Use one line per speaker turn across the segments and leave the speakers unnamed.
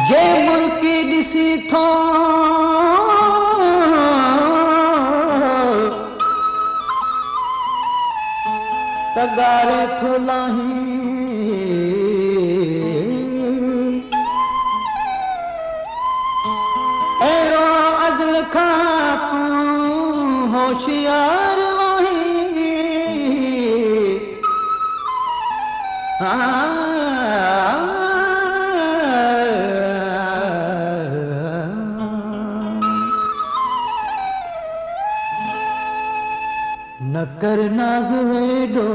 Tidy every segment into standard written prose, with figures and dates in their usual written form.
जे मुल्की ॾिसी थो तगारे थो लाही अहिड़ो अज़ल खां तूं होशियार वही न कर नाज़ वेडो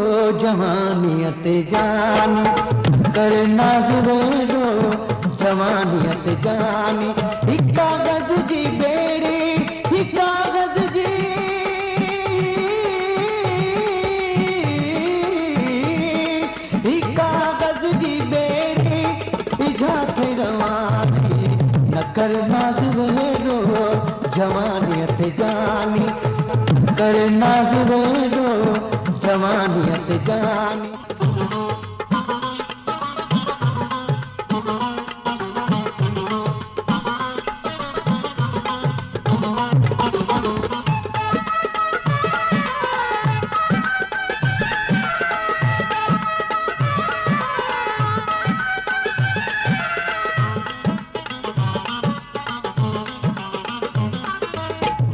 जवानियत जानी कर नाज़ वेडो जवानियत जानी ही कागज़ जी बेड़ी ही कागज़ जी ही कागज़ जी बेड़ी इजात रवानी न कर नाज़ वेडो जवानियत जानी कर नाज़ वेडो जवानियत जानी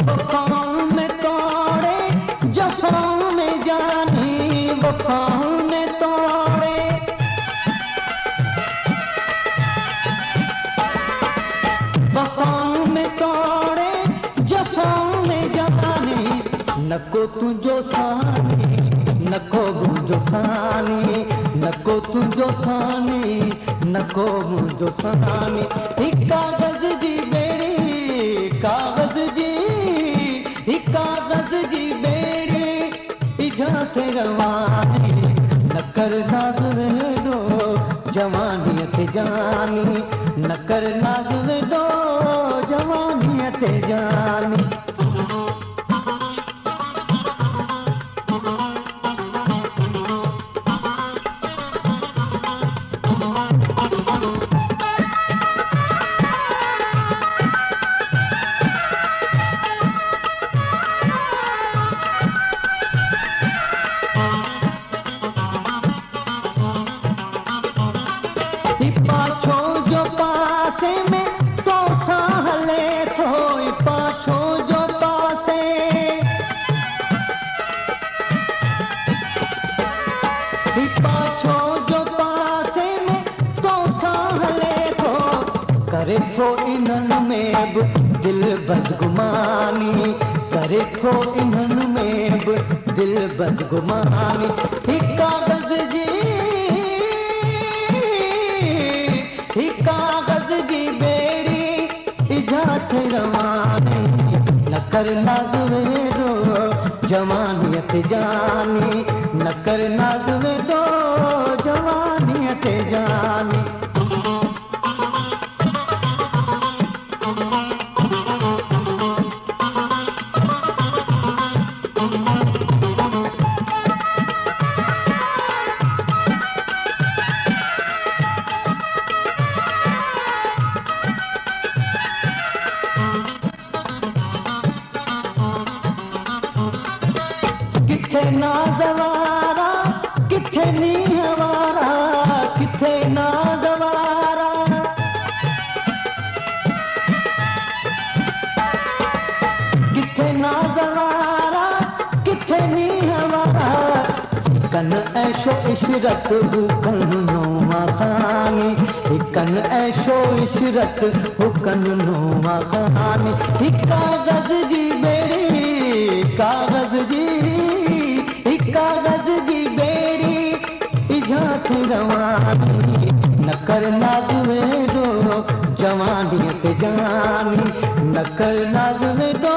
वफ़ाओं में तोड़े जफ़ाओं में जानी वफ़ाओं में तोड़े वफ़ाओं में तोड़े जफ़ाओं में जानी नको तुझो सानी नको मुझो सानी नको तुझो सानी नको मुझो सानी ही कागज़ जी बेड़ी कागज़ जी ही कागज़ जी बेड़ी इजात रवानी न कर नाज़ वेडो जवानियत जानी न कर नाज़ वेडो जवानियत जानी पाछो जो पासे में तो सहले थो पाछो जो पासे पाछो जो पासे में तो सहले थो करे थो इन्हनि में बि दिल बदगुमानी करे थो इन्हनि में बि दिल बदगुमानी ही कागज़ जी ही कागज़ जी बेड़ी इजात रवानी न कर नाज़ वेडो जवानियत जानी न कर नाज़ वेडो जवानियत जानी किथे नाज़वारा किथे नीहवारा किथे नाज़वारा किथे नाज़वारा किथे नीहवारा कन ऐशो इशरत हुकन नोमा खानी कन ऐशो इशरत हुकन नोमा खानी ही कागज़ जी बेड़ी कागज़ जी कागज़ जी बेड़ी इजात रवानी न कर नाज़ वेडो जवानियत जानी न कर नाज़ वेडो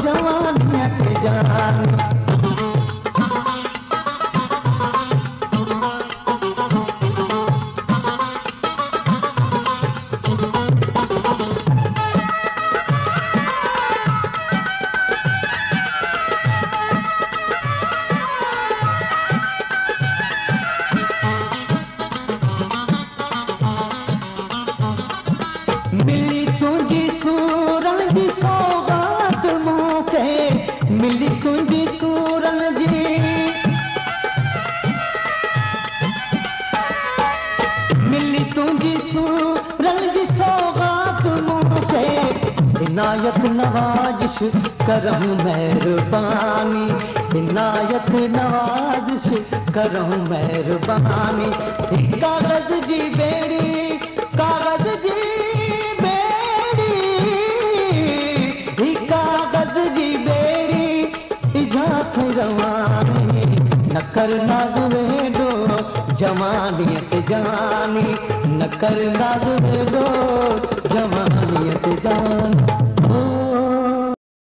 जवानियत जानी मिली तुझी सूरन जी सौगात मूंखे मिली तुझी सूरन जी मिली तुझी सूरन जी सौगात मूंखे इनायत नवाजिश करम मेहरबानी इनायत नवाजिश करम मेहरबानी कागज जी बेड़ी कागज जी बेड़ी कागज जी बेड़ी इजात रवानी न कर नाज़ वेडो जवानियत जानी न कर नाज़